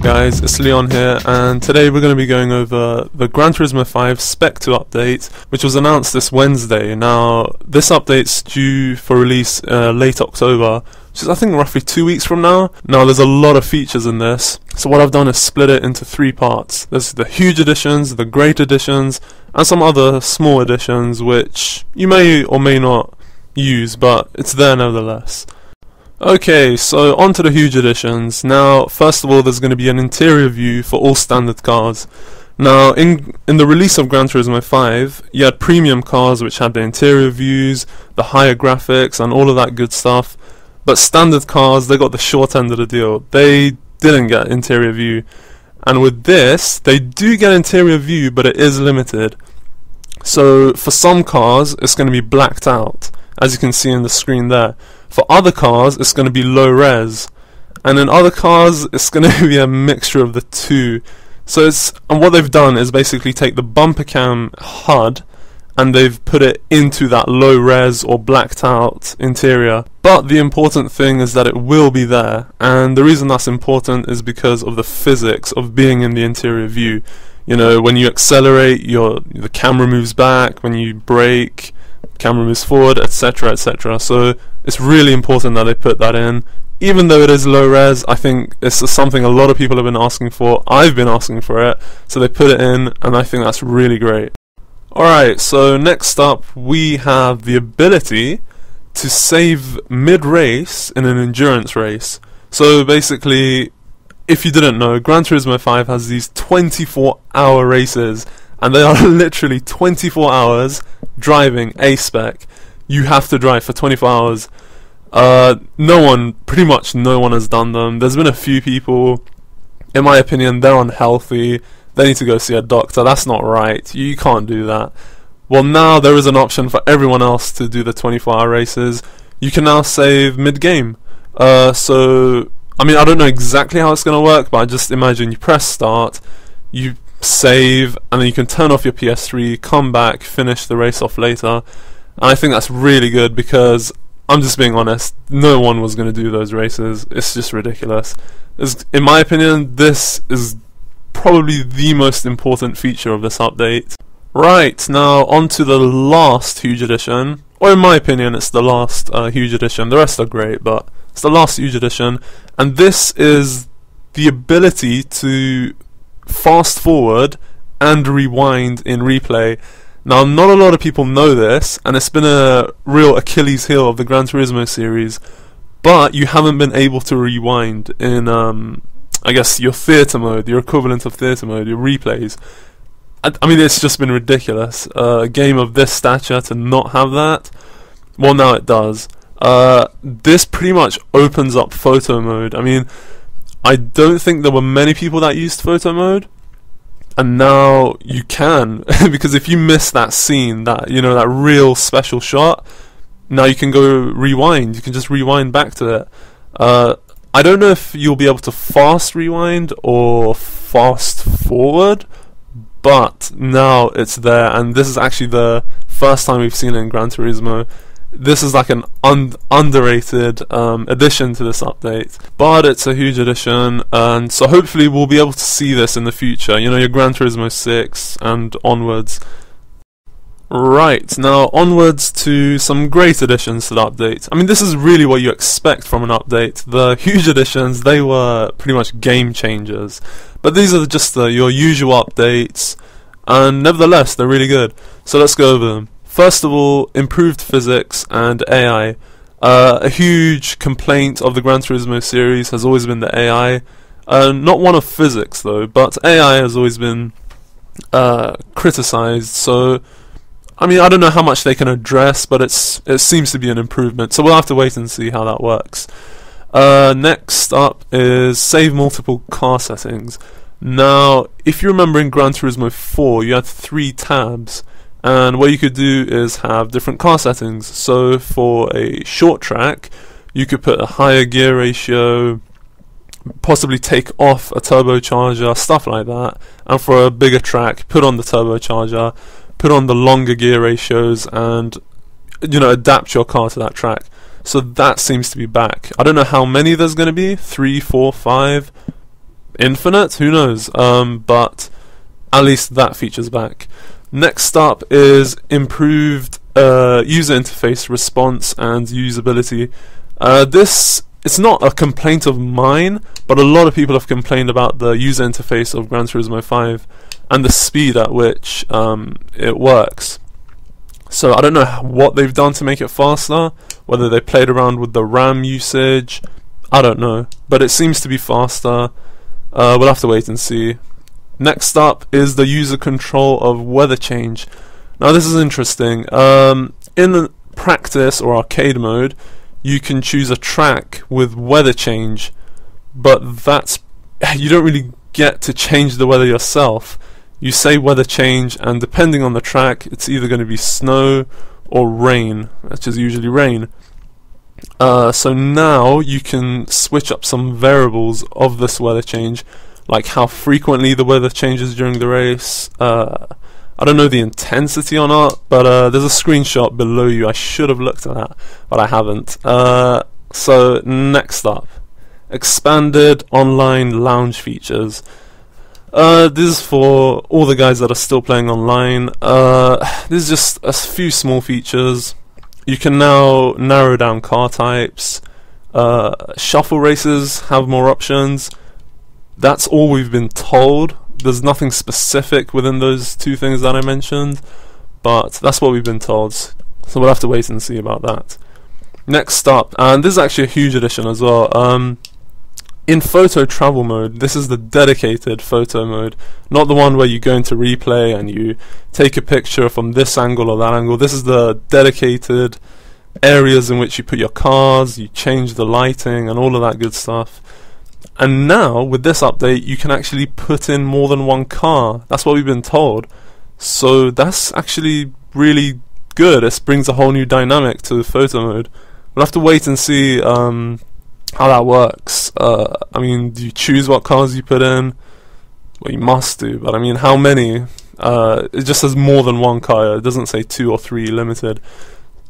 guys, it's Leon here, and today we're going to be going over the Gran Turismo 5 Spec 2 update, which was announced this Wednesday. Now, this update's due for release late October, which is I think roughly 2 weeks from now. Now, there's a lot of features in this, so what I've done is split it into 3 parts. There's the huge editions, the great editions, and some other small editions which you may or may not use, but it's there nevertheless. Okay, so on to the huge editions. Now, first of all, there's going to be an interior view for all standard cars. Now, in the release of Gran Turismo 5, you had premium cars which had the interior views, the higher graphics, and all of that good stuff. But standard cars, they got the short end of the deal. They didn't get interior view. And with this, they do get interior view, but it is limited. So, for some cars, it's going to be blacked out, as you can see in the screen there. For other cars, it's going to be low res, and in other cars, it's going to be a mixture of the two. So and what they've done is basically take the bumper cam HUD and they've put it into that low res or blacked out interior. But the important thing is that it will be there, and the reason that's important is because of the physics of being in the interior view. You know, when you accelerate, the camera moves back. When you brake, camera moves forward, etc, etc. So it's really important that they put that in. Even though it is low res, I think it's something a lot of people have been asking for. I've been asking for it, so they put it in, and I think that's really great. Alright, so next up we have the ability to save mid-race in an endurance race. So basically, if you didn't know, Gran Turismo 5 has these 24-hour races, and they are literally 24 hours driving a spec. You have to drive for 24 hours. Pretty much no one has done them. There's been a few people. In my opinion, they're unhealthy. They need to go see a doctor. That's not right. You can't do that. Well, now there is an option for everyone else to do the 24-hour races. You can now save mid-game. So, I mean, I don't know exactly how it's going to work, but I just imagine you press start, you save, and then you can turn off your PS3, come back, finish the race off later. And I think that's really good because, I'm just being honest, no one was going to do those races. It's just ridiculous. In my opinion, this is probably the most important feature of this update. Right, now on to the last huge edition. Or in my opinion, it's the last huge edition. The rest are great, but it's the last huge edition. And this is the ability to fast forward and rewind in replay. Now, not a lot of people know this, and it's been a real Achilles heel of the Gran Turismo series, but you haven't been able to rewind in, I guess, your theatre mode, your equivalent of theatre mode, your replays. I mean, it's just been ridiculous. A game of this stature to not have that, well, now it does. This pretty much opens up photo mode. I mean, I don't think there were many people that used photo mode, and now you can, because if you miss that scene, that real special shot, now you can go rewind. You can just rewind back to it. I don't know if you'll be able to fast rewind or fast forward, but now it's there, and this is actually the first time we've seen it in Gran Turismo. This is like an underrated addition to this update, but it's a huge addition, and so hopefully we'll be able to see this in the future, you know, your Gran Turismo 6 and onwards. Right, now onwards to some great additions to the update. I mean, this is really what you expect from an update. The huge additions, they were pretty much game changers, but these are just your usual updates, and nevertheless, they're really good. So let's go over them. First of all, improved physics and AI. A huge complaint of the Gran Turismo series has always been the AI. Not one of physics though, but AI has always been criticized. So, I mean, I don't know how much they can address, but it seems to be an improvement. So we'll have to wait and see how that works. Next up is save multiple car settings. Now, if you remember in Gran Turismo 4, you had 3 tabs. And what you could do is have different car settings. So for a short track, you could put a higher gear ratio, possibly take off a turbocharger, stuff like that. And for a bigger track, put on the turbocharger, put on the longer gear ratios, and adapt your car to that track. So that seems to be back. I don't know how many there's going to be, 3, 4, 5. infinite, who knows, but at least that feature's back. Next up is improved user interface response and usability. This, it's not a complaint of mine, but a lot of people have complained about the user interface of Gran Turismo 5 and the speed at which it works. So I don't know what they've done to make it faster, whether they played around with the RAM usage, I don't know, but it seems to be faster. We'll have to wait and see. Next up is the user control of weather change. Now this is interesting. In practice or arcade mode, you can choose a track with weather change, but you don't really get to change the weather yourself. You say weather change, and depending on the track, it's either going to be snow or rain, which is usually rain. So now you can switch up some variables of this weather change, like how frequently the weather changes during the race. I don't know the intensity or not, but there's a screenshot below you. I should have looked at that, but I haven't. So next up, expanded online lounge features. This is for all the guys that are still playing online. This is just a few small features. You can now narrow down car types. Shuffle races have more options. That's all we've been told. There's nothing specific within those two things that I mentioned, but that's what we've been told. So we'll have to wait and see about that. Next up, and this is actually a huge addition as well. In photo travel mode, this is the dedicated photo mode, not the one where you go into replay and you take a picture from this angle or that angle. This is the dedicated areas in which you put your cars, you change the lighting and all of that good stuff. And now, with this update, you can actually put in more than one car. That's what we've been told. So that's actually really good. This brings a whole new dynamic to photo mode. We'll have to wait and see how that works. I mean, do you choose what cars you put in? Well, you must do, but I mean, how many? It just says more than one car. It doesn't say 2 or 3 limited.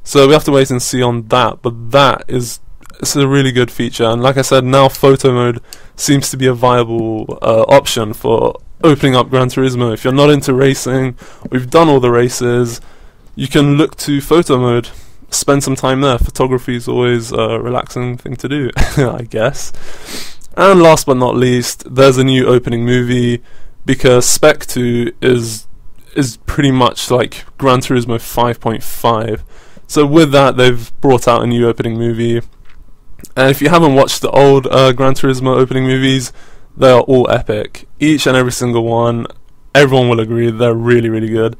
So we have to wait and see on that, but it's a really good feature. And like I said, now photo mode seems to be a viable option for opening up Gran Turismo. If you're not into racing, we've done all the races, you can look to photo mode. Spend some time there. Photography is always a relaxing thing to do, I guess. And last but not least, there's a new opening movie, because Spec 2 is pretty much like Gran Turismo 5.5. So with that, they've brought out a new opening movie. And if you haven't watched the old Gran Turismo opening movies, they are all epic. Each and every single one, everyone will agree, they're really, really good.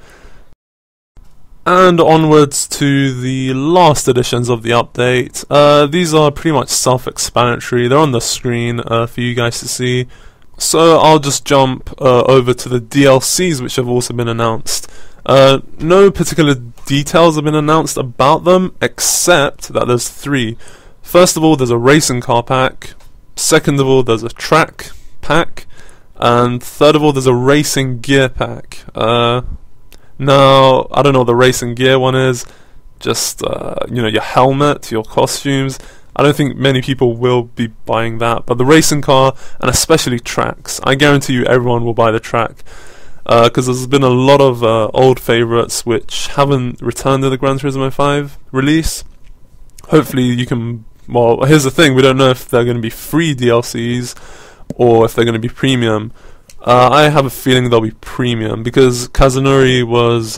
And onwards to the last editions of the update. These are pretty much self-explanatory. They're on the screen for you guys to see. So I'll just jump over to the DLCs, which have also been announced. No particular details have been announced about them, except that there's 3. First of all, there's a racing car pack. Second of all, there's a track pack. And third of all, there's a racing gear pack. Now, I don't know what the racing gear one is. Just, your helmet, your costumes. I don't think many people will be buying that. But the racing car, and especially tracks, I guarantee you everyone will buy the track. Because there's been a lot of old favourites which haven't returned to the Gran Turismo 5 release. Hopefully you can... Well, here's the thing, we don't know if they're going to be free DLCs or if they're going to be premium. I have a feeling they'll be premium, because Kazunori was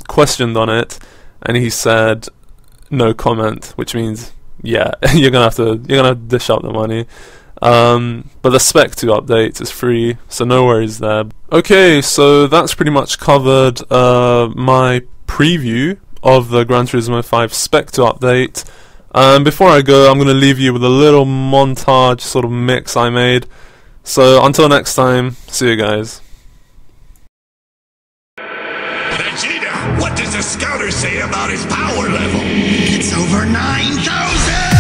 questioned on it, and he said no comment, which means, yeah, you're gonna have to dish out the money. But the Spec 2 update is free, so no worries there. Okay, so that's pretty much covered my preview of the Gran Turismo 5 Spec 2 update. Before I go, I'm going to leave you with a little montage sort of mix I made. So until next time, see you guys. Vegeta, what does the scouter say about his power level? It's over 9,000!